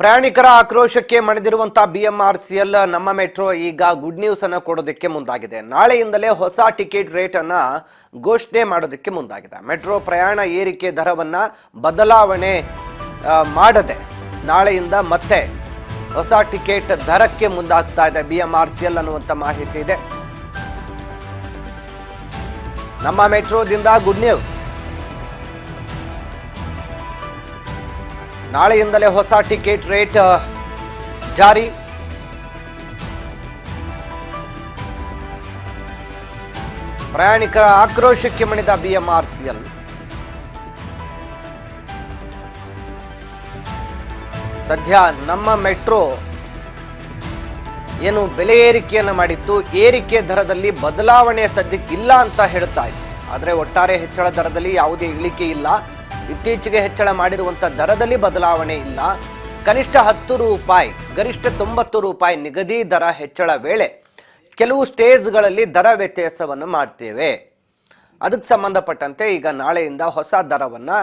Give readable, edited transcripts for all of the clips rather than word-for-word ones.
ಪ್ರಯಾಣಿಕರ ಆಕ್ರೋಶಕ್ಕೆ ಮಣಿದಿರುವಂತಹ ಬಿಎಂಆರ್ಸಿಎಲ್ ನಮ್ಮ ಮೆಟ್ರೋ ಈಗ ಗುಡ್ ನ್ಯೂಸ್ ಅನ್ನು ಕೊಡೋದಕ್ಕೆ ಮುಂದಾಗಿದೆ. ನಾಳೆಯಿಂದಲೇ ಹೊಸ ಟಿಕೆಟ್ ರೇಟ್ ಅನ್ನ ಘೋಷಣೆ ಮಾಡೋದಕ್ಕೆ ಮುಂದಾಗಿದೆ. ಮೆಟ್ರೋ ಪ್ರಯಾಣ ಏರಿಕೆ ದರವನ್ನ ಬದಲಾವಣೆ ಮಾಡದೆ ನಾಳೆಯಿಂದ ಮತ್ತೆ ಹೊಸ ಟಿಕೆಟ್ ದರಕ್ಕೆ ಮುಂದಾಗ್ತಾ ಇದೆ ಬಿಎಂಆರ್ಸಿಎಲ್ ಅನ್ನುವಂತ ಮಾಹಿತಿ ಇದೆ. ನಮ್ಮ ಮೆಟ್ರೋದಿಂದ ಗುಡ್ ನ್ಯೂಸ್. ನಾಳೆಯಿಂದಲೇ ಹೊಸ ಟಿಕೆಟ್ ರೇಟ್ ಜಾರಿ. ಪ್ರಯಾಣಿಕರ ಆಕ್ರೋಶಕ್ಕೆ ಮಣಿದ ಬಿಎಂಆರ್ಸಿಎಲ್. ಸದ್ಯ ನಮ್ಮ ಮೆಟ್ರೋ ಏನು ಬೆಲೆ ಏರಿಕೆಯನ್ನು ಮಾಡಿತ್ತು, ಏರಿಕೆ ದರದಲ್ಲಿ ಬದಲಾವಣೆ ಸದ್ಯಕ್ಕಿಲ್ಲ ಅಂತ ಹೇಳ್ತಾ ಇತ್ತು. ಆದರೆ ಒಟ್ಟಾರೆ ಹೆಚ್ಚಳ ದರದಲ್ಲಿ ಯಾವುದೇ ಇಳಿಕೆ ಇಲ್ಲ. ಇತ್ತೀಚೆಗೆ ಹೆಚ್ಚಳ ಮಾಡಿರುವಂಥ ದರದಲ್ಲಿ ಬದಲಾವಣೆ ಇಲ್ಲ. ಕನಿಷ್ಠ 10 ರೂಪಾಯಿ, ಗರಿಷ್ಠ 90 ರೂಪಾಯಿ ನಿಗದಿ ದರ ಹೆಚ್ಚಳ ವೇಳೆ ಕೆಲವು ಸ್ಟೇಜ್ಗಳಲ್ಲಿ ದರ ವ್ಯತ್ಯಾಸವನ್ನು ಮಾಡ್ತೇವೆ. ಅದಕ್ಕೆ ಸಂಬಂಧಪಟ್ಟಂತೆ ಈಗ ನಾಳೆಯಿಂದ ಹೊಸ ದರವನ್ನು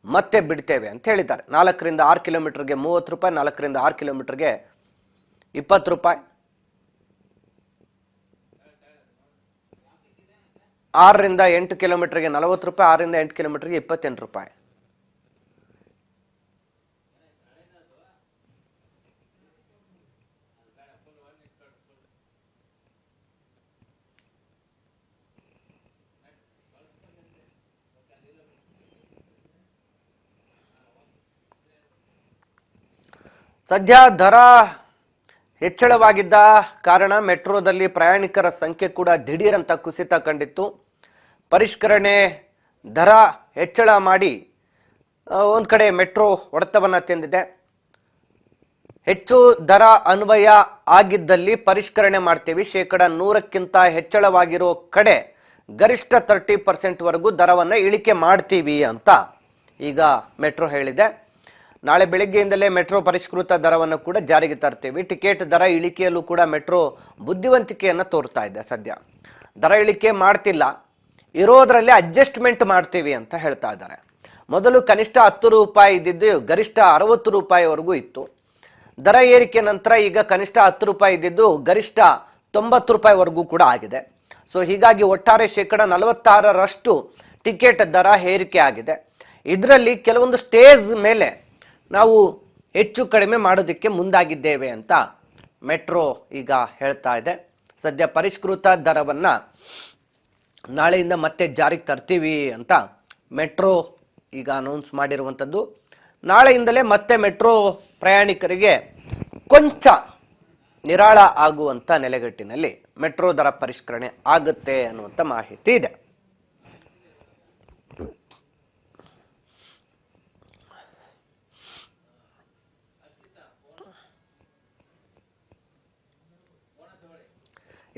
ಮತ್ತೆ ಬಿಡ್ತೇವೆ ಅಂತ ಹೇಳಿದ್ದಾರೆ. 4 ರಿಂದ 6 ಕಿಲೋಮೀಟರ್ಗೆ 30 ರೂಪಾಯಿ, 4 ರಿಂದ 6 ಕಿಲೋಮೀಟರ್ಗೆ 20 ರೂಪಾಯಿ, 6 ರಿಂದ 8 ಕಿಲೋಮೀಟರ್ಗೆ 40 ರೂಪಾಯಿ, 6 ರಿಂದ 8 ಕಿಲೋಮೀಟರ್ಗೆ 28 ರೂಪಾಯಿ. ಸದ್ಯ ದರ ಹೆಚ್ಚಳವಾಗಿದ್ದ ಕಾರಣ ಮೆಟ್ರೋದಲ್ಲಿ ಪ್ರಯಾಣಿಕರ ಸಂಖ್ಯೆ ಕೂಡ ದಿಢೀರಂತ ಕುಸಿತ ಕಂಡಿತ್ತು. ಪರಿಷ್ಕರಣೆ ದರ ಹೆಚ್ಚಳ ಮಾಡಿ ಒಂದು ಕಡೆ ಮೆಟ್ರೋ ಹೊಡೆತವನ್ನು ತಿಂದಿದೆ. ಹೆಚ್ಚು ದರ ಅನ್ವಯ ಆಗಿದ್ದಲ್ಲಿ ಪರಿಷ್ಕರಣೆ ಮಾಡ್ತೀವಿ, 100%ಕ್ಕಿಂತ ಹೆಚ್ಚಳವಾಗಿರೋ ಕಡೆ ಗರಿಷ್ಠ 30% ವರೆಗೂ ದರವನ್ನು ಇಳಿಕೆ ಮಾಡ್ತೀವಿ ಅಂತ ಈಗ ಮೆಟ್ರೋ ಹೇಳಿದೆ. ನಾಳೆ ಬೆಳಗ್ಗೆಯಿಂದಲೇ ಮೆಟ್ರೋ ಪರಿಷ್ಕೃತ ದರವನ್ನು ಕೂಡ ಜಾರಿಗೆ ತರ್ತೀವಿ. ಟಿಕೆಟ್ ದರ ಇಳಿಕೆಯಲ್ಲೂ ಕೂಡ ಮೆಟ್ರೋ ಬುದ್ಧಿವಂತಿಕೆಯನ್ನು ತೋರ್ತಾ ಇದೆ. ಸದ್ಯ ದರ ಇಳಿಕೆ ಮಾಡ್ತಿಲ್ಲ, ಇರೋದರಲ್ಲಿ ಅಡ್ಜಸ್ಟ್ಮೆಂಟ್ ಮಾಡ್ತೀವಿ ಅಂತ ಹೇಳ್ತಾ ಇದ್ದಾರೆ. ಮೊದಲು ಕನಿಷ್ಠ 10 ರೂಪಾಯಿ ಇದ್ದಿದ್ದು ಗರಿಷ್ಠ 60 ರೂಪಾಯಿವರೆಗೂ ಇತ್ತು. ದರ ಏರಿಕೆ ನಂತರ ಈಗ ಕನಿಷ್ಠ 10 ರೂಪಾಯಿ ಇದ್ದಿದ್ದು ಗರಿಷ್ಠ 90 ರೂಪಾಯಿವರೆಗೂ ಕೂಡ ಆಗಿದೆ. ಸೊ ಹೀಗಾಗಿ ಒಟ್ಟಾರೆ 46% ಟಿಕೆಟ್ ದರ ಏರಿಕೆ ಆಗಿದೆ. ಇದರಲ್ಲಿ ಕೆಲವೊಂದು ಸ್ಟೇಜ್ ಮೇಲೆ ನಾವು ಹೆಚ್ಚು ಕಡಿಮೆ ಮಾಡೋದಕ್ಕೆ ಮುಂದಾಗಿದ್ದೇವೆ ಅಂತ ಮೆಟ್ರೋ ಈಗ ಹೇಳ್ತಾ ಇದೆ. ಸದ್ಯ ಪರಿಷ್ಕೃತ ದರವನ್ನು ನಾಳೆಯಿಂದ ಮತ್ತೆ ಜಾರಿಗೆ ತರ್ತೀವಿ ಅಂತ ಮೆಟ್ರೋ ಈಗ ಅನೌನ್ಸ್ ಮಾಡಿರುವಂಥದ್ದು. ನಾಳೆಯಿಂದಲೇ ಮತ್ತೆ ಮೆಟ್ರೋ ಪ್ರಯಾಣಿಕರಿಗೆ ಕೊಂಚ ನಿರಾಳ ಆಗುವಂಥ ನೆಲೆಗಟ್ಟಿನಲ್ಲಿ ಮೆಟ್ರೋ ದರ ಪರಿಷ್ಕರಣೆ ಆಗುತ್ತೆ ಅನ್ನುವಂಥ ಮಾಹಿತಿ ಇದೆ.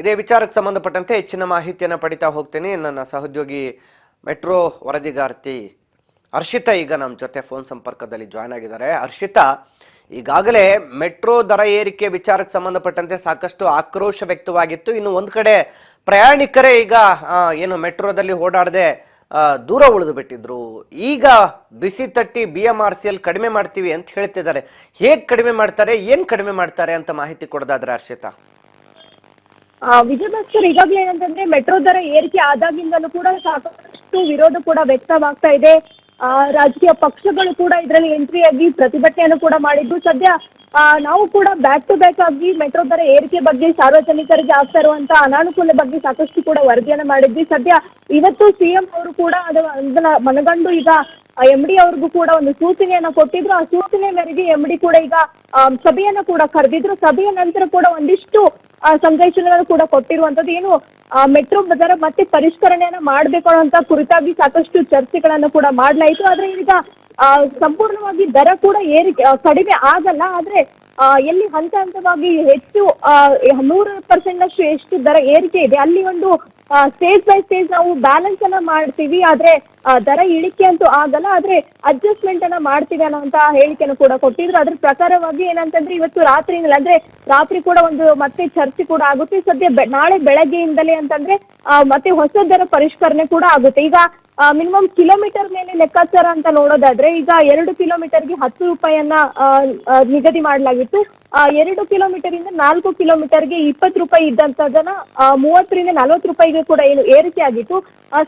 ಇದೇ ವಿಚಾರಕ್ಕೆ ಸಂಬಂಧಪಟ್ಟಂತೆ ಹೆಚ್ಚಿನ ಮಾಹಿತಿಯನ್ನು ಪಡಿತಾ ಹೋಗ್ತೀನಿ. ನನ್ನ ಸಹೋದ್ಯೋಗಿ ಮೆಟ್ರೋ ವರದಿಗಾರ್ತಿ ಹರ್ಷಿತಾ ಈಗ ನಮ್ಮ ಜೊತೆ ಫೋನ್ ಸಂಪರ್ಕದಲ್ಲಿ ಜಾಯ್ನ್ ಆಗಿದ್ದಾರೆ. ಹರ್ಷಿತಾ, ಈಗಾಗಲೇ ಮೆಟ್ರೋ ದರ ಏರಿಕೆ ವಿಚಾರಕ್ಕೆ ಸಂಬಂಧಪಟ್ಟಂತೆ ಸಾಕಷ್ಟು ಆಕ್ರೋಶ ವ್ಯಕ್ತವಾಗಿತ್ತು. ಇನ್ನು ಒಂದು ಕಡೆ ಪ್ರಯಾಣಿಕರೇ ಈಗ ಏನು ಮೆಟ್ರೋದಲ್ಲಿ ಓಡಾಡದೆ ದೂರ ಉಳಿದು ಬಿಟ್ಟಿದ್ರು. ಈಗ ಬಿಸಿ ತಟ್ಟಿ ಬಿಎಂಆರ್ಸಿಎಲ್ ಕಡಿಮೆ ಮಾಡ್ತೀವಿ ಅಂತ ಹೇಳ್ತಿದ್ದಾರೆ. ಹೇಗೆ ಕಡಿಮೆ ಮಾಡ್ತಾರೆ, ಏನು ಕಡಿಮೆ ಮಾಡ್ತಾರೆ ಅಂತ ಮಾಹಿತಿ ಕೊಡೋದಾದ್ರೆ ಹರ್ಷಿತಾ. ವಿಜಯ ಭಾಸ್ಕರ್, ಈಗಾಗಲೇ ಏನಂತಂದ್ರೆ ಮೆಟ್ರೋ ದರ ಏರಿಕೆ ಆದಾಗಿಂದಲೂ ಕೂಡ ಸಾಕಷ್ಟು ವಿರೋಧ ಕೂಡ ವ್ಯಕ್ತವಾಗ್ತಾ ಇದೆ. ರಾಜಕೀಯ ಪಕ್ಷಗಳು ಕೂಡ ಇದರಲ್ಲಿ ಎಂಟ್ರಿ ಆಗಿ ಪ್ರತಿಭಟನೆಯನ್ನು ಕೂಡ ಮಾಡಿದ್ದು. ಸದ್ಯ ನಾವು ಕೂಡ ಬ್ಯಾಕ್ ಟು ಬ್ಯಾಕ್ ಆಗಿ ಮೆಟ್ರೋ ದರ ಏರಿಕೆ ಬಗ್ಗೆ ಸಾರ್ವಜನಿಕರಿಗೆ ಆಗ್ತಾ ಇರುವಂತಹ ಅನಾನುಕೂಲ ಬಗ್ಗೆ ಸಾಕಷ್ಟು ಕೂಡ ವರದಿಯನ್ನು ಮಾಡಿದ್ವಿ. ಸದ್ಯ ಇವತ್ತು ಸಿಎಂ ಅವರು ಕೂಡ ಅದನ್ನ ಮನಗಂಡು ಈಗ MD ಅವ್ರಿಗೂ ಕೂಡ ಒಂದು ಸೂಚನೆಯನ್ನ ಕೊಟ್ಟಿದ್ರು. ಆ ಸೂಚನೆ ಮೇರೆಗೆ MD ಕೂಡ ಈಗ ಸಭೆಯನ್ನ ಕೂಡ ಕರೆದಿದ್ರು. ಸಭೆಯ ನಂತರ ಕೂಡ ಒಂದಿಷ್ಟು ಸಂದೇಶಗಳನ್ನು ಕೂಡ ಕೊಟ್ಟಿರುವಂತದ್ದು. ಏನು ಮೆಟ್ರೋ ದರ ಮತ್ತೆ ಪರಿಷ್ಕರಣೆಯನ್ನ ಮಾಡ್ಬೇಕು ಅನ್ನೋಂತ ಕುರಿತಾಗಿ ಸಾಕಷ್ಟು ಚರ್ಚೆಗಳನ್ನು ಕೂಡ ಮಾಡ್ಲಾಯಿತು. ಆದ್ರೆ ಈಗ ಸಂಪೂರ್ಣವಾಗಿ ದರ ಕೂಡ ಏರಿಕೆ ಕಡಿಮೆ ಆಗಲ್ಲ. ಆದ್ರೆ ಎಲ್ಲಿ ಹಂತ ಹಂತವಾಗಿ ಹೆಚ್ಚು 100% ಎಷ್ಟು ದರ ಏರಿಕೆ ಇದೆ ಅಲ್ಲಿ ಒಂದು ಸ್ಟೇಜ್ ಬೈ ಸ್ಟೇಜ್ ನಾವು ಬ್ಯಾಲೆನ್ಸ್ ಅನ್ನ ಮಾಡ್ತೀವಿ. ಆದ್ರೆ ದರ ಇಳಿಕೆ ಅಂತೂ ಆಗಲ್ಲ, ಆದ್ರೆ ಅಡ್ಜಸ್ಟ್ಮೆಂಟ್ ಅನ್ನ ಮಾಡ್ತೀವಿ ಅನ್ನೋಂತ ಹೇಳಿಕೆಯನ್ನು ಕೂಡ ಕೊಟ್ಟಿದ್ರು. ಅದ್ರ ಪ್ರಕಾರವಾಗಿ ಏನಂತಂದ್ರೆ ಇವತ್ತು ರಾತ್ರಿಯಿಂದ ಅಂದ್ರೆ ರಾತ್ರಿ ಕೂಡ ಒಂದು ಮತ್ತೆ ಚರ್ಚೆ ಕೂಡ ಆಗುತ್ತೆ. ಸದ್ಯ ನಾಳೆ ಬೆಳಗ್ಗೆಯಿಂದಲೇ ಅಂತಂದ್ರೆ ಮತ್ತೆ ಹೊಸ ದರ ಪರಿಷ್ಕರಣೆ ಕೂಡ ಆಗುತ್ತೆ. ಈಗ ಮಿನಿಮಮ್ ಕಿಲೋಮೀಟರ್ ಮೇಲೆ ಲೆಕ್ಕಾಚಾರ ಅಂತ ನೋಡೋದಾದ್ರೆ ಈಗ 2 ಕಿಲೋಮೀಟರ್ಗೆ 10 ರೂಪಾಯಿಯನ್ನ ನಿಗದಿ ಮಾಡಲಾಗಿತ್ತು. 2 ಕಿಲೋಮೀಟರ್ ಇಂದ 4 ಕಿಲೋಮೀಟರ್ಗೆ 20 ರೂಪಾಯಿ ಇದ್ದಂತದನ್ನ 30ರಿಂದ 40 ರೂಪಾಯಿಗೆ ಕೂಡ ಏನು ಏರಿಕೆ ಆಗಿತ್ತು.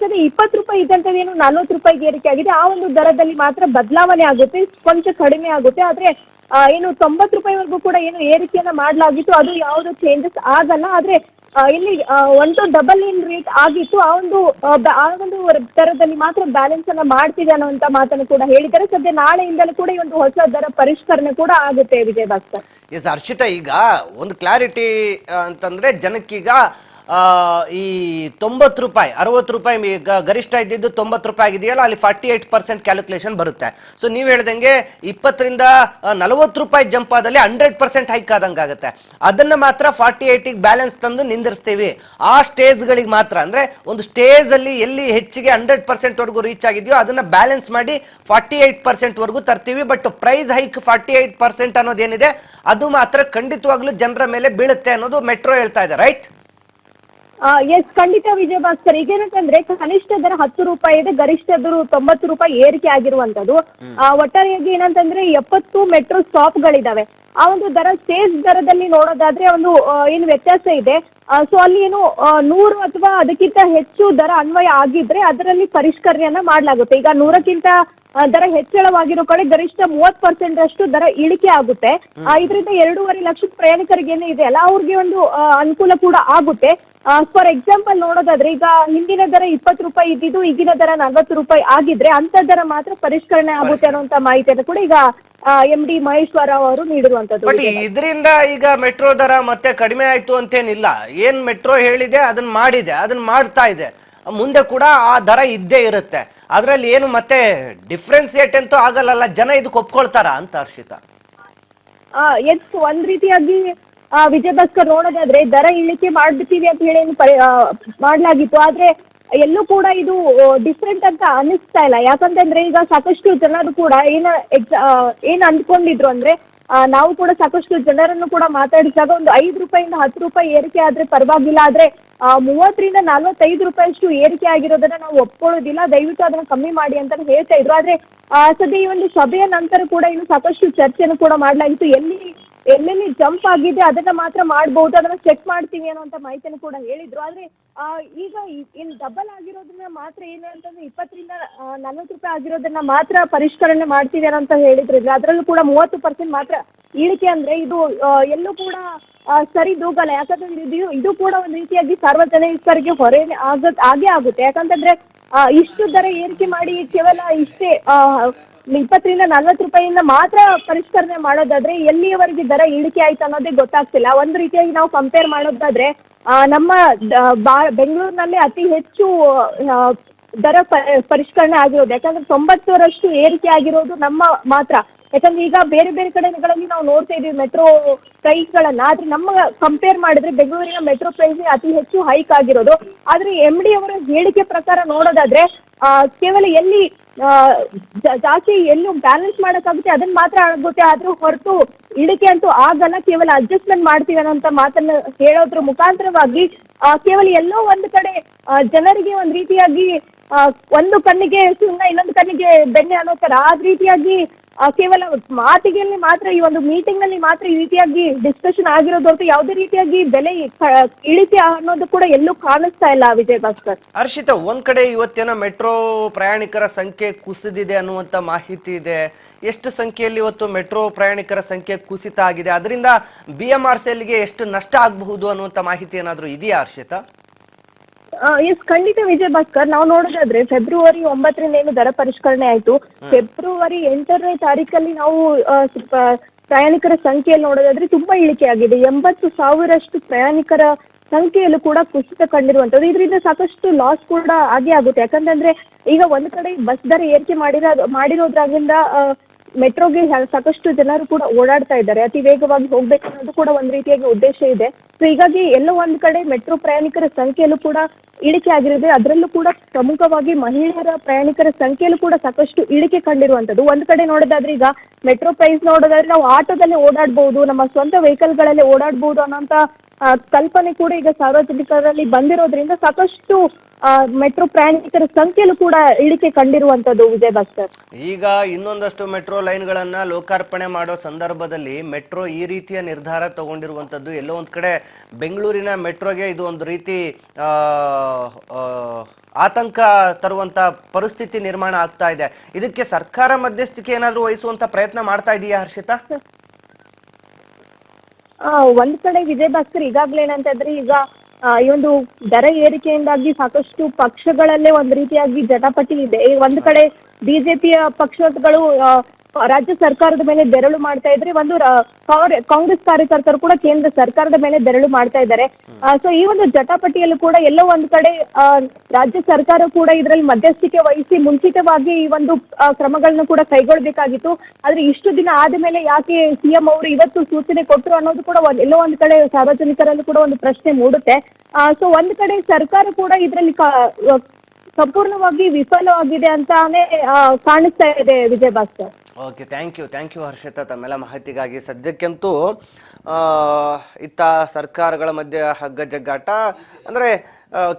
ಸದ್ಯ 20 ರೂಪಾಯಿ ಇದ್ದಂತದೇನು 40 ರೂಪಾಯಿಗೆ ಏರಿಕೆ ಆಗಿದೆ. ಆ ಒಂದು ದರದಲ್ಲಿ ಮಾತ್ರ ಬದಲಾವಣೆ ಆಗುತ್ತೆ, ಕೊಂಚ ಕಡಿಮೆ ಆಗುತ್ತೆ. ಆದ್ರೆ ಏನು 90 ರೂಪಾಯಿವರೆಗೂ ಕೂಡ ಏನು ಏರಿಕೆಯನ್ನ ಮಾಡಲಾಗಿತ್ತು, ಅದು ಯಾವುದು ಚೇಂಜಸ್ ಆಗಲ್ಲ. ಆದ್ರೆ ಇಲ್ಲಿ 1 to ಡಬಲ್ ಇನ್ ರೇಟ್ ಆಗಿತ್ತು. ಆ ಒಂದು ದರದಲ್ಲಿ ಮಾತ್ರ ಬ್ಯಾಲೆನ್ಸ್ ಅನ್ನ ಮಾಡ್ತಿದೆ ಅನ್ನುವಂತ ಮಾತನ್ನು ಕೂಡ ಹೇಳಿದ್ದಾರೆ. ಸದ್ಯ ನಾಳೆಯಿಂದಲೂ ಕೂಡ ಈ ಒಂದು ಹೊಸ ದರ ಪರಿಷ್ಕರಣೆ ಕೂಡ ಆಗುತ್ತೆ ವಿಜಯ್ ಭಾಸ್ಕರ್. ಎಸ್ ಹರ್ಷಿತಾ, ಈಗ ಒಂದು ಕ್ಲಾರಿಟಿ ಅಂತಂದ್ರೆ ಜನಕ್ಕೀಗ ಈ 90 ರೂಪಾಯಿ 60 ರೂಪಾಯಿ ಗರಿಷ್ಠ ಇದ್ದಿದ್ದು 90 ರೂಪಾಯಿ ಆಗಿದೆಯಲ್ಲ, ಅಲ್ಲಿ 48% ಕ್ಯಾಲ್ಕುಲೇಷನ್ ಬರುತ್ತೆ. ಸೊ ನೀವು ಹೇಳ್ದಂಗೆ 20ರಿಂದ 40 ರೂಪಾಯಿ ಜಂಪ್ ಆದಲ್ಲಿ 100% ಹೈಕ್ ಆದಂಗೆ ಆಗುತ್ತೆ. ಅದನ್ನ ಮಾತ್ರ 48ಗೆ ಬ್ಯಾಲೆನ್ಸ್ ತಂದು ನಿಂದಿರ್ಸ್ತೀವಿ. ಆ ಸ್ಟೇಜ್ಗಳಿಗೆ ಮಾತ್ರ, ಅಂದ್ರೆ ಒಂದು ಸ್ಟೇಜ್ ಅಲ್ಲಿ ಎಲ್ಲಿ ಹೆಚ್ಚಿಗೆ 100% ವರೆಗೂ ರೀಚ್ ಆಗಿದೆಯೋ ಅದನ್ನ ಬ್ಯಾಲೆನ್ಸ್ ಮಾಡಿ 48% ವರೆಗೂ ತರ್ತೀವಿ. ಬಟ್ ಪ್ರೈಸ್ ಹೈಕ್ 48% ಅನ್ನೋದೇನಿದೆ ಅದು ಮಾತ್ರ ಖಂಡಿತವಾಗ್ಲೂ ಜನರ ಮೇಲೆ ಬೀಳುತ್ತೆ ಅನ್ನೋದು ಮೆಟ್ರೋ ಹೇಳ್ತಾ ಇದೆ, ರೈಟ್? ಎಸ್, ಖಂಡಿತ ವಿಜಯ ಭಾಸ್ಕರ್. ಈಗೇನಂತಂದ್ರೆ ಕನಿಷ್ಠ ದರ 10 ರೂಪಾಯಿ ಇದೆ, ಗರಿಷ್ಠ ದರ 90 ರೂಪಾಯಿ ಏರಿಕೆ ಆಗಿರುವಂತದ್ದು. ಒಟ್ಟಾರೆಯಾಗಿ ಏನಂತಂದ್ರೆ 70 ಮೆಟ್ರೋ ಸ್ಟಾಪ್ ಗಳಿದಾವೆ. ಆ ಒಂದು ದರ ಸ್ಟೇಜ್ ದರದಲ್ಲಿ ನೋಡೋದಾದ್ರೆ ಒಂದು ಏನು ವ್ಯತ್ಯಾಸ ಇದೆ. ಸೊ ಅಲ್ಲಿ ಏನು 100 ಅಥವಾ ಅದಕ್ಕಿಂತ ಹೆಚ್ಚು ದರ ಅನ್ವಯ ಆಗಿದ್ರೆ ಅದರಲ್ಲಿ ಪರಿಷ್ಕರಣೆಯನ್ನ ಮಾಡ್ಲಾಗುತ್ತೆ. ಈಗ 100ಕ್ಕಿಂತ ದರ ಹೆಚ್ಚಳವಾಗಿರೋ ಕಡೆ ಗರಿಷ್ಠ 30% ಅಷ್ಟು ದರ ಇಳಿಕೆ ಆಗುತ್ತೆ. ಇದರಿಂದ 2.5 ಲಕ್ಷ ಪ್ರಯಾಣಿಕರಿಗೆ ಏನು ಇದೆ ಅಲ್ಲ, ಅವ್ರಿಗೆ ಒಂದು ಅನುಕೂಲ ಕೂಡ ಆಗುತ್ತೆ. ಫಾರ್ ಎಕ್ಸಾಂಪಲ್ ನೋಡೋದಾದ್ರೆ ಈಗ ಹಿಂದಿನ ದರ 20 ರೂಪಾಯಿ ಇದ್ದಿದ್ದು ಈಗಿನ ದರ 40 ರೂಪಾಯಿ ಆಗಿದ್ರೆ ಅಂತ ದರ ಮಾತ್ರ ಪರಿಷ್ಕರಣೆ ಆಗುತ್ತೆ ಅನ್ನುವಂತ ಮಾಹಿತಿಯನ್ನು ಕೂಡ ಈಗ MD ಮಹೇಶ್ವರ ಅವರು ನೀಡಿರುವಂತದ್ದು. ಬಟ್ ಇದರಿಂದ ಈಗ ಮೆಟ್ರೋ ದರ ಮತ್ತೆ ಕಡಿಮೆ ಆಯ್ತು ಅಂತೇನಿಲ್ಲ. ಏನ್ ಮೆಟ್ರೋ ಹೇಳಿದೆ ಅದನ್ನ ಮಾಡಿದೆ, ಅದನ್ನ ಮಾಡ್ತಾ ಇದೆ, ಮುಂದೆ ಕೂಡ ಆ ದರ ಇದ್ದೇ ಇರುತ್ತೆ. ಅದ್ರಲ್ಲಿ ಏನು ಮತ್ತೆ ಡಿಫ್ರೆನ್ಸಿಯೇಟ್ ಅಂತೂ ಆಗಲ್ಲ. ಜನ ಇದಕ್ಕೆ ಒಪ್ಕೊಳ್ತಾರ ಅಂತ ಹರ್ಷಿತಾ? ಎಸ್, ಒಂದ್ ರೀತಿಯಾಗಿ ವಿಜಯ ಭಾಸ್ಕರ್ ನೋಡೋದಾದ್ರೆ ದರ ಇಳಿಕೆ ಮಾಡ್ಬಿಡ್ತೀವಿ ಅಂತ ಹೇಳಿ ಮಾಡ್ಲಾಗಿತ್ತು. ಆದ್ರೆ ಎಲ್ಲೂ ಕೂಡ ಇದು ಡಿಫ್ರೆಂಟ್ ಅಂತ ಅನಿಸ್ತಾ ಇಲ್ಲ. ಯಾಕಂತಂದ್ರೆ ಈಗ ಸಾಕಷ್ಟು ಜನರು ಕೂಡ ಏನ್ ಅಂದ್ಕೊಂಡಿದ್ರು ಅಂದ್ರೆ ನಾವು ಕೂಡ ಸಾಕಷ್ಟು ಜನರನ್ನು ಕೂಡ ಮಾತಾಡಿದಾಗ ಒಂದು 5 ರೂಪಾಯಿಂದ 10 ರೂಪಾಯಿ ಏರಿಕೆ ಆದ್ರೆ ಪರವಾಗಿಲ್ಲ, ಆದ್ರೆ 30ರಿಂದ 45 ರೂಪಾಯಿಷ್ಟು ಏರಿಕೆ ಆಗಿರೋದನ್ನ ನಾವು ಒಪ್ಕೊಳ್ಳೋದಿಲ್ಲ, ದಯವಿಟ್ಟು ಅದನ್ನ ಕಮ್ಮಿ ಮಾಡಿ ಅಂತ ಹೇಳ್ತಾ ಇದ್ರು. ಆದ್ರೆ ಸದ್ಯ ಈ ಒಂದು ಸಭೆಯ ನಂತರ ಕೂಡ ಇನ್ನು ಸಾಕಷ್ಟು ಚರ್ಚೆಯನ್ನು ಕೂಡ ಮಾಡ್ಲಾಗಿತ್ತು. ಎಲ್ಲೆಲ್ಲಿ ಜಂಪ್ ಆಗಿದೆ ಅದನ್ನ ಮಾತ್ರ ಮಾಡಬಹುದು, ಅದನ್ನ ಚೆಕ್ ಮಾಡ್ತೀವಿ ಅನ್ನುವಂತ ಮಾಹಿತಿಯನ್ನು ಕೂಡ ಹೇಳಿದ್ರು. ಆದ್ರೆ ಈಗ ಏನ್ ಡಬಲ್ ಆಗಿರೋದನ್ನ ಮಾತ್ರ ಏನು ಅಂತಂದ್ರೆ 20ರಿಂದ 40 ರೂಪಾಯಿ ಆಗಿರೋದನ್ನ ಮಾತ್ರ ಪರಿಷ್ಕರಣೆ ಮಾಡ್ತೀವಿ ಅಂತ ಹೇಳಿದ್ರು. ಅದ್ರಲ್ಲೂ ಕೂಡ 30% ಮಾತ್ರ ಇಳಿಕೆ ಅಂದ್ರೆ ಇದು ಎಲ್ಲೂ ಕೂಡ ಸರಿ ದೂಗಲ್ಲ. ಯಾಕಂದ್ರೆ ಇದು ಕೂಡ ಒಂದ್ ರೀತಿಯಾಗಿ ಸಾರ್ವಜನಿಕರಿಗೆ ಹೊರೆನೇ ಆಗೇ ಆಗುತ್ತೆ. ಯಾಕಂತಂದ್ರೆ ಇಷ್ಟು ದರ ಏರಿಕೆ ಮಾಡಿ ಕೇವಲ ಇಷ್ಟೇ 20ರಿಂದ 40 ರೂಪಾಯಿಯಿಂದ ಮಾತ್ರ ಪರಿಷ್ಕರಣೆ ಮಾಡೋದಾದ್ರೆ ಎಲ್ಲಿಯವರೆಗೆ ದರ ಇಳಿಕೆ ಆಯ್ತು ಅನ್ನೋದೇ ಗೊತ್ತಾಗ್ತಿಲ್ಲ. ಒಂದ್ ರೀತಿಯಾಗಿ ನಾವು ಕಂಪೇರ್ ಮಾಡೋದಾದ್ರೆ ನಮ್ಮ ಬೆಂಗಳೂರಿನಲ್ಲಿ ಅತಿ ಹೆಚ್ಚು ದರ ಪರಿಷ್ಕರಣೆ ಆಗಿರೋದು. ಯಾಕಂದ್ರೆ 90ರಷ್ಟು ಏರಿಕೆ ಆಗಿರೋದು ನಮ್ಮ ಮಾತ್ರ. ಯಾಕಂದ್ರೆ ಈಗ ಬೇರೆ ಬೇರೆ ಕಡೆಗಳಲ್ಲಿ ನಾವು ನೋಡ್ತಾ ಇದೀವಿ ಮೆಟ್ರೋ ಪ್ರೈಸ್ ಗಳನ್ನ, ಆದ್ರೆ ನಮ್ಮ ಕಂಪೇರ್ ಮಾಡಿದ್ರೆ ಬೆಂಗಳೂರಿನ ಮೆಟ್ರೋ ಪ್ರೈಸ್ ಅತಿ ಹೆಚ್ಚು ಹೈಕ್ ಆಗಿರೋದು. ಆದ್ರೆ MD ಅವರ ಹೇಳಿಕೆ ಪ್ರಕಾರ ನೋಡೋದಾದ್ರೆ ಕೇವಲ ಎಲ್ಲಿ ಜಾಸ್ತಿ ಎಲ್ಲೂ ಬ್ಯಾಲೆನ್ಸ್ ಮಾಡಕ್ಕಾಗುತ್ತೆ ಅದನ್ನ ಮಾತ್ರ ಆಗುತ್ತೆ, ಆದ್ರೂ ಹೊರತು ಇಳಿಕೆ ಅಂತೂ ಆಗಲ್ಲ, ಕೇವಲ ಅಡ್ಜಸ್ಟ್ಮೆಂಟ್ ಮಾಡ್ತೀವಿ ಅನ್ನೋಂತ ಮಾತನ್ನ ಹೇಳೋದ್ರ ಮುಖಾಂತರವಾಗಿ ಕೇವಲ ಎಲ್ಲೋ ಒಂದು ಕಡೆ ಜನರಿಗೆ ಒಂದ್ ರೀತಿಯಾಗಿ ಒಂದು ಕಣ್ಣಿಗೆ ಸುಣ್ಣ ಇನ್ನೊಂದು ಕಣ್ಣಿಗೆ ಬೆಣ್ಣೆ ಅನ್ನೋ ತರ ಆ ರೀತಿಯಾಗಿ ಕೇವಲ ಮಾತಿಗೆಲ್ಲಿ ಮಾತ್ರ ಈ ಒಂದು ಮೀಟಿಂಗ್ ನಲ್ಲಿ ಮಾತ್ರ ಈ ರೀತಿಯಾಗಿ ಡಿಸ್ಕಷನ್ ಆಗಿರೋದು ಹೊರತು ಯಾವುದೇ ರೀತಿಯಾಗಿ ಬೆಲೆ ಇಳಿಕೆ ಅನ್ನೋದು ಕೂಡ ಎಲ್ಲೂ ಕಾಣಿಸ್ತಾ ಇಲ್ಲ ವಿಜಯ್ ಭಾಸ್ಕರ್. ಹರ್ಷಿತಾ, ಒಂದ್ ಕಡೆ ಇವತ್ತೇನೋ ಮೆಟ್ರೋ ಪ್ರಯಾಣಿಕರ ಸಂಖ್ಯೆ ಕುಸಿದಿದೆ ಅನ್ನುವಂತ ಮಾಹಿತಿ ಇದೆ. ಎಷ್ಟು ಸಂಖ್ಯೆಯಲ್ಲಿ ಇವತ್ತು ಮೆಟ್ರೋ ಪ್ರಯಾಣಿಕರ ಸಂಖ್ಯೆ ಕುಸಿತ ಆಗಿದೆ, ಅದರಿಂದ BMRCLಗೆ ಎಷ್ಟು ನಷ್ಟ ಆಗಬಹುದು ಅನ್ನುವಂತ ಮಾಹಿತಿ ಏನಾದ್ರು ಇದೆಯಾ ಹರ್ಷಿತಾ? ಎಸ್, ಖಂಡಿತ ವಿಜಯ್ ಭಾಸ್ಕರ್. ನಾವು ನೋಡೋದಾದ್ರೆ ಫೆಬ್ರವರಿ 9ರಿಂದ ಏನು ದರ ಪರಿಷ್ಕರಣೆ ಆಯ್ತು, ಫೆಬ್ರವರಿ 8ನೇ ತಾರೀಕಲ್ಲಿ ನಾವು ಪ್ರಯಾಣಿಕರ ಸಂಖ್ಯೆಯಲ್ಲಿ ನೋಡೋದಾದ್ರೆ ತುಂಬಾ ಇಳಿಕೆ ಆಗಿದೆ. 80,000ರಷ್ಟು ಪ್ರಯಾಣಿಕರ ಸಂಖ್ಯೆಯಲ್ಲೂ ಕೂಡ ಕುಸಿತ ಕಂಡಿರುವಂತದ್ದು. ಇದರಿಂದ ಸಾಕಷ್ಟು ಲಾಸ್ ಕೂಡ ಆಗೇ ಆಗುತ್ತೆ. ಯಾಕಂತಂದ್ರೆ ಈಗ ಒಂದ್ ಕಡೆ ಬಸ್ ದರ ಏರಿಕೆ ಮಾಡಿರೋದ್ರಿಂದ ಮೆಟ್ರೋಗೆ ಸಾಕಷ್ಟು ಜನರು ಕೂಡ ಓಡಾಡ್ತಾ ಇದ್ದಾರೆ, ಅತಿ ವೇಗವಾಗಿ ಹೋಗ್ಬೇಕು ಅನ್ನೋದು ಕೂಡ ಒಂದ್ ರೀತಿಯಾಗಿ ಉದ್ದೇಶ ಇದೆ. ಸೊ ಹೀಗಾಗಿ ಎಲ್ಲೋ ಒಂದ್ ಕಡೆ ಮೆಟ್ರೋ ಪ್ರಯಾಣಿಕರ ಸಂಖ್ಯೆಯಲ್ಲೂ ಕೂಡ ಇಳಿಕೆ ಆಗಿರುತ್ತೆ. ಅದರಲ್ಲೂ ಕೂಡ ಪ್ರಮುಖವಾಗಿ ಮಹಿಳೆಯರ ಪ್ರಯಾಣಿಕರ ಸಂಖ್ಯೆಯಲ್ಲೂ ಕೂಡ ಸಾಕಷ್ಟು ಇಳಿಕೆ ಕಂಡಿರುವಂತದ್ದು. ಒಂದ್ ಕಡೆ ನೋಡೋದಾದ್ರೆ ಈಗ ಮೆಟ್ರೋ ಪ್ರೈಸ್ ನೋಡೋದಾದ್ರೆ ನಾವು ಆಟೋದಲ್ಲೇ ಓಡಾಡ್ಬಹುದು, ನಮ್ಮ ಸ್ವಂತ ವೆಹಿಕಲ್ ಗಳಲ್ಲೇ ಓಡಾಡ್ಬಹುದು ಅನ್ನೋಂತ ಕಲ್ಪನೆ ಕೂಡ ಈಗ ಸಾರ್ವಜನಿಕರಲ್ಲಿ ಬಂದಿರೋದ್ರಿಂದ ಸಾಕಷ್ಟು ಮೆಟ್ರೋ ಪ್ರಯಾಣಿಕರ ಸಂಖ್ಯೆಯಲ್ಲೂ ಕೂಡ ಇಳಿಕೆ ಕಂಡಿರುವಂತದ್ದು ವಿಜಯ್ ಭಾಸ್ಕರ್. ಈಗ ಇನ್ನೊಂದಷ್ಟು ಮೆಟ್ರೋ ಲೈನ್ಗಳನ್ನ ಲೋಕಾರ್ಪಣೆ ಮಾಡೋ ಸಂದರ್ಭದಲ್ಲಿ ಮೆಟ್ರೋ ಈ ರೀತಿಯ ನಿರ್ಧಾರ ತಗೊಂಡಿರುವಂತದ್ದು ಎಲ್ಲೋ ಒಂದ್ ಕಡೆ ಬೆಂಗಳೂರಿನ ಮೆಟ್ರೋಗೆ ಇದು ಒಂದು ರೀತಿ ಆತಂಕ ತರುವಂತ ಪರಿಸ್ಥಿತಿ ನಿರ್ಮಾಣ ಆಗ್ತಾ ಇದೆ. ಇದಕ್ಕೆ ಸರ್ಕಾರ ಮಧ್ಯಸ್ಥಿಕೆ ಏನಾದ್ರೂ ವಹಿಸುವಂತ ಪ್ರಯತ್ನ ಮಾಡ್ತಾ ಇದೆಯಾ ಹರ್ಷಿತಾ? ಒಂದ್ ಕಡೆ ವಿಜಯ್ ಭಾಸ್ಕರ್ ಈಗಾಗ್ಲೇ ಏನಂತಂದ್ರೆ ಈಗ ಈ ಒಂದು ದರ ಏರಿಕೆಯಿಂದಾಗಿ ಸಾಕಷ್ಟು ಪಕ್ಷಗಳಲ್ಲೇ ಒಂದ್ ರೀತಿಯಾಗಿ ಜಟಾಪಟಿ ಇದೆ. ಒಂದ್ ಕಡೆ ಬಿಜೆಪಿಯ ಪಕ್ಷಗಳು ರಾಜ್ಯ ಸರ್ಕಾರದ ಮೇಲೆ ಬೆರಳು ಮಾಡ್ತಾ ಇದ್ರೆ, ಒಂದು ಕಾಂಗ್ರೆಸ್ ಕಾರ್ಯಕರ್ತರು ಕೂಡ ಕೇಂದ್ರ ಸರ್ಕಾರದ ಮೇಲೆ ಬೆರಳು ಮಾಡ್ತಾ ಇದ್ದಾರೆ. ಸೊ ಈ ಒಂದು ಜಟಾಪಟಿಯಲ್ಲೂ ಕೂಡ ಎಲ್ಲೋ ಒಂದ್ ಕಡೆ ರಾಜ್ಯ ಸರ್ಕಾರ ಕೂಡ ಇದರಲ್ಲಿ ಮಧ್ಯಸ್ಥಿಕೆ ವಹಿಸಿ ಮುಂಚಿತವಾಗಿ ಈ ಒಂದು ಕ್ರಮಗಳನ್ನ ಕೂಡ ಕೈಗೊಳ್ಬೇಕಾಗಿತ್ತು. ಆದ್ರೆ ಇಷ್ಟು ದಿನ ಆದ್ಮೇಲೆ ಯಾಕೆ ಸಿಎಂ ಅವರು ಇವತ್ತು ಸೂಚನೆ ಕೊಟ್ಟರು ಅನ್ನೋದು ಕೂಡ ಎಲ್ಲೋ ಒಂದ್ ಕಡೆ ಸಾರ್ವಜನಿಕರಲ್ಲೂ ಕೂಡ ಒಂದು ಪ್ರಶ್ನೆ ಮೂಡುತ್ತೆ. ಸೊ ಒಂದ್ ಕಡೆ ಸರ್ಕಾರ ಕೂಡ ಇದರಲ್ಲಿ ಸಂಪೂರ್ಣವಾಗಿ ವಿಫಲವಾಗಿದೆ ಅಂತಾನೆ ಕಾಣಿಸ್ತಾ ಇದೆ Vijay Bhaskar. Okay, thank you Harshita ತಮ್ಮೆಲ್ಲ ಮಾಹಿತಿಗಾಗಿ. ಸದ್ಯಕ್ಕಂತೂ ಇತ್ತ ಸರ್ಕಾರಗಳ ಮಧ್ಯೆ ಹಗ್ಗ ಜಗ್ಗಾಟ ಅಂದರೆ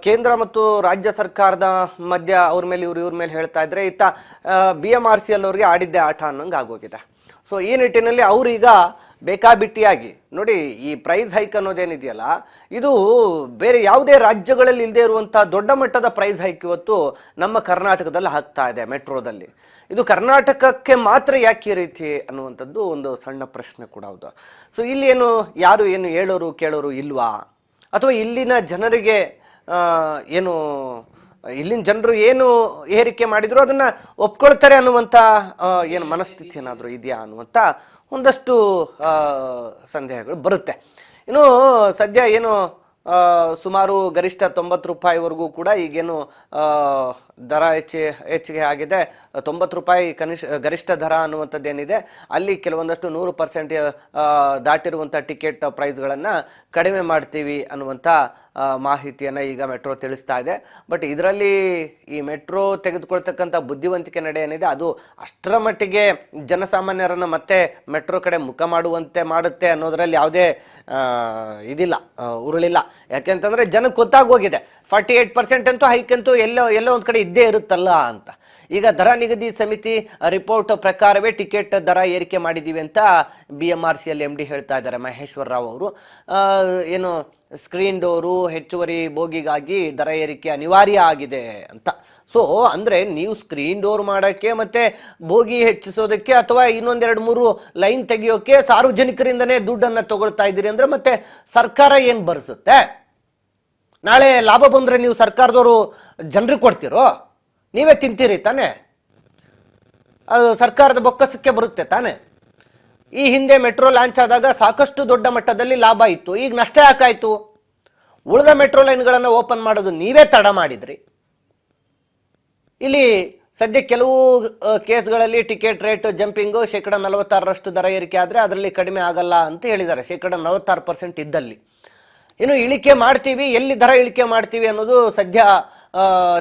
ಕೇಂದ್ರ ಮತ್ತು ರಾಜ್ಯ ಸರ್ಕಾರದ ಮಧ್ಯ ಅವ್ರ ಮೇಲೆ ಇವ್ರ ಮೇಲೆ ಹೇಳ್ತಾ ಇದ್ರೆ, ಇತ್ತ BMRCL ಅವ್ರಿಗೆ ಆಡಿದ್ದೆ ಆಟ ಅನ್ನೋಂಗೆ ಆಗೋಗಿದೆ. ಸೊ ಈ ನಿಟ್ಟಿನಲ್ಲಿ ಅವ್ರೀಗ ಬೇಕಾಬಿಟ್ಟಿಯಾಗಿ ನೋಡಿ, ಈ ಪ್ರೈಸ್ ಹೈಕ್ ಅನ್ನೋದೇನಿದೆಯಲ್ಲ, ಇದು ಬೇರೆ ಯಾವುದೇ ರಾಜ್ಯಗಳಲ್ಲಿ ಇಲ್ಲದೆ ಇರುವಂಥ ದೊಡ್ಡ ಮಟ್ಟದ ಪ್ರೈಸ್ ಹೈಕ್ ಇವತ್ತು ನಮ್ಮ ಕರ್ನಾಟಕದಲ್ಲಿ ಆಗ್ತಾ ಇದೆ ಮೆಟ್ರೋದಲ್ಲಿ. ಇದು ಕರ್ನಾಟಕಕ್ಕೆ ಮಾತ್ರ ಯಾಕೆ ಈ ರೀತಿ ಅನ್ನುವಂಥದ್ದು ಒಂದು ಸಣ್ಣ ಪ್ರಶ್ನೆ ಕೂಡ ಹೌದು. ಸೊ ಇಲ್ಲಿ ಯಾರು ಹೇಳೋರು ಕೇಳೋರು ಇಲ್ವಾ, ಅಥವಾ ಇಲ್ಲಿನ ಜನರಿಗೆ ಇಲ್ಲಿನ ಜನರು ಏನು ಏರಿಕೆ ಮಾಡಿದ್ರು ಅದನ್ನ ಒಪ್ಕೊಳ್ತಾರೆ ಅನ್ನುವಂಥ ಮನಸ್ಥಿತಿ ಏನಾದರೂ ಇದೆಯಾ ಅನ್ನುವಂಥ ಒಂದಷ್ಟು ಸಂದೇಹಗಳು ಬರುತ್ತೆ. ಇನ್ನು ಸದ್ಯ ಸುಮಾರು ಗರಿಷ್ಠ 90 ರೂಪಾಯಿವರೆಗೂ ಕೂಡ ಈಗೇನು ದರ ಹೆಚ್ಚಿಗೆ ಆಗಿದೆ. 90 ರೂಪಾಯಿ ಗರಿಷ್ಠ ದರ ಅನ್ನುವಂಥದ್ದೇನಿದೆ, ಅಲ್ಲಿ ಕೆಲವೊಂದಷ್ಟು 100% ದಾಟಿರುವಂಥ ಟಿಕೆಟ್ ಪ್ರೈಸ್ಗಳನ್ನು ಕಡಿಮೆ ಮಾಡ್ತೀವಿ ಅನ್ನುವಂಥ ಮಾಹಿತಿಯನ್ನು ಈಗ ಮೆಟ್ರೋ ತಿಳಿಸ್ತಾ ಇದೆ. ಬಟ್ ಇದರಲ್ಲಿ ಈ ಮೆಟ್ರೋ ತೆಗೆದುಕೊಳ್ತಕ್ಕಂಥ ಬುದ್ಧಿವಂತಿಕೆ ನಡೆ ಏನಿದೆ ಅದು ಅಷ್ಟರ ಮಟ್ಟಿಗೆ ಜನಸಾಮಾನ್ಯರನ್ನು ಮತ್ತೆ ಮೆಟ್ರೋ ಕಡೆ ಮುಖ ಮಾಡುವಂತೆ ಮಾಡುತ್ತೆ ಅನ್ನೋದರಲ್ಲಿ ಯಾವುದೇ ಇದಿಲ್ಲ, ಉರುಳಿಲ್ಲ. ಯಾಕೆಂತಂದರೆ ಜನಕ್ಕೆ ಗೊತ್ತಾಗೋಗಿದೆ 48% ಅಂತೂ ಹೈಕ್ ಅಂತೂ ಎಲ್ಲೋ ಒಂದು ಕಡೆ ಇದ್ದೇ ಇರುತ್ತಲ್ಲ ಅಂತ. ಈಗ ದರ ನಿಗದಿ ಸಮಿತಿ ರಿಪೋರ್ಟ್ ಪ್ರಕಾರವೇ ಟಿಕೆಟ್ ದರ ಏರಿಕೆ ಮಾಡಿದ್ದೀವಿ ಅಂತ BMRCL MD ಹೇಳ್ತಾ ಇದ್ದಾರೆ ಮಹೇಶ್ವರ ರಾವ್ ಅವರು. ಸ್ಕ್ರೀನ್ ಡೋರು ಹೆಚ್ಚುವರಿ ಬೋಗಿಗಾಗಿ ದರ ಏರಿಕೆ ಅನಿವಾರ್ಯ ಆಗಿದೆ ಅಂತ. ಸೊ ಅಂದರೆ ನೀವು ಸ್ಕ್ರೀನ್ ಡೋರ್ ಮಾಡೋಕ್ಕೆ ಮತ್ತು ಬೋಗಿ ಹೆಚ್ಚಿಸೋದಕ್ಕೆ ಅಥವಾ ಇನ್ನೊಂದೆರಡು ಮೂರು ಲೈನ್ ತೆಗಿಯೋಕ್ಕೆ ಸಾರ್ವಜನಿಕರಿಂದನೇ ದುಡ್ಡನ್ನು ತಗೊಳ್ತಾ ಇದ್ದೀರಿ ಅಂದರೆ ಮತ್ತೆ ಸರ್ಕಾರ ಏನು ಭರಿಸುತ್ತೆ? ನಾಳೆ ಲಾಭ ಬಂದರೆ ನೀವು ಸರ್ಕಾರದವರು ಜನರಿಗೆ ಕೊಡ್ತೀರೋ? ನೀವೇ ತಿಂತೀರಿ ತಾನೇ? ಅದು ಸರ್ಕಾರದ ಬೊಕ್ಕಸಕ್ಕೆ ಬರುತ್ತೆ ತಾನೇ? ಈ ಹಿಂದೆ ಮೆಟ್ರೋ ಲಾಂಚ್ ಆದಾಗ ಸಾಕಷ್ಟು ದೊಡ್ಡ ಮಟ್ಟದಲ್ಲಿ ಲಾಭ ಇತ್ತು, ಈಗ ನಷ್ಟ ಯಾಕಾಯಿತು? ಉಳಿದ ಮೆಟ್ರೋ ಲೈನ್ಗಳನ್ನು ಓಪನ್ ಮಾಡೋದು ನೀವೇ ತಡ ಮಾಡಿದ್ರಿ. ಇಲ್ಲಿ ಸದ್ಯ ಕೆಲವು ಕೇಸ್ಗಳಲ್ಲಿ ಟಿಕೆಟ್ ರೇಟ್ ಜಂಪಿಂಗು 46% ದರ ಏರಿಕೆ ಆದರೆ ಅದರಲ್ಲಿ ಕಡಿಮೆ ಆಗಲ್ಲ ಅಂತ ಹೇಳಿದ್ದಾರೆ, 46% ಇದ್ದಲ್ಲಿ. ಇನ್ನು ಇಳಿಕೆ ಮಾಡ್ತೀವಿ, ಎಲ್ಲಿ ದರ ಇಳಿಕೆ ಮಾಡ್ತೀವಿ ಅನ್ನೋದು ಸದ್ಯ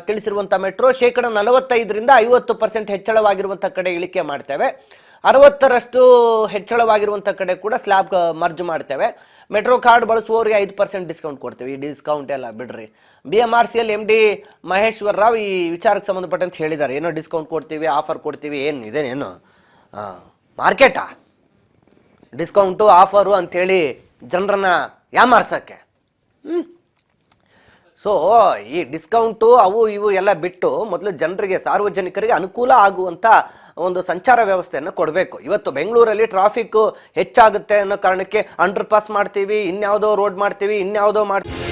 ತಿಳಿಸಿರುವಂಥ ಮೆಟ್ರೋ 45% 50% ಹೆಚ್ಚಳವಾಗಿರುವಂಥ ಕಡೆ ಇಳಿಕೆ ಮಾಡ್ತೇವೆ, 60% ಹೆಚ್ಚಳವಾಗಿರುವಂಥ ಕಡೆ ಕೂಡ ಸ್ಲ್ಯಾಬ್ ಮರ್ಜ್ ಮಾಡ್ತೇವೆ. ಮೆಟ್ರೋ ಕಾರ್ಡ್ ಬಳಸುವವರಿಗೆ 5% ಡಿಸ್ಕೌಂಟ್ ಕೊಡ್ತೇವೆ. ಈ ಡಿಸ್ಕೌಂಟ್ ಎಲ್ಲ ಬಿಡ್ರಿ. BMRCL MD ಮಹೇಶ್ವರ ರಾವ್ ಈ ವಿಚಾರಕ್ಕೆ ಸಂಬಂಧಪಟ್ಟಂತೆ ಹೇಳಿದ್ದಾರೆ. ಡಿಸ್ಕೌಂಟ್ ಕೊಡ್ತೀವಿ, ಆಫರ್ ಕೊಡ್ತೀವಿ, ಇದೇನೇನು ಮಾರ್ಕೆಟಾ? ಡಿಸ್ಕೌಂಟು ಆಫರು ಅಂಥೇಳಿ ಜನರನ್ನ ಯಾಮಾರ್ಸಕ್ಕೆ. ಸೊ ಈ ಡಿಸ್ಕೌಂಟು ಅವು ಇವು ಎಲ್ಲ ಬಿಟ್ಟು ಮೊದಲು ಜನರಿಗೆ, ಸಾರ್ವಜನಿಕರಿಗೆ ಅನುಕೂಲ ಆಗುವಂಥ ಒಂದು ಸಂಚಾರ ವ್ಯವಸ್ಥೆಯನ್ನು ಕೊಡಬೇಕು. ಇವತ್ತು ಬೆಂಗಳೂರಲ್ಲಿ ಟ್ರಾಫಿಕ್ ಹೆಚ್ಚಾಗುತ್ತೆ ಅನ್ನೋ ಕಾರಣಕ್ಕೆ ಅಂಡರ್ ಪಾಸ್ ಮಾಡ್ತೀವಿ, ಇನ್ಯಾವುದೋ ರೋಡ್ ಮಾಡ್ತೀವಿ, ಇನ್ಯಾವುದೋ ಮಾಡ್ತೀವಿ.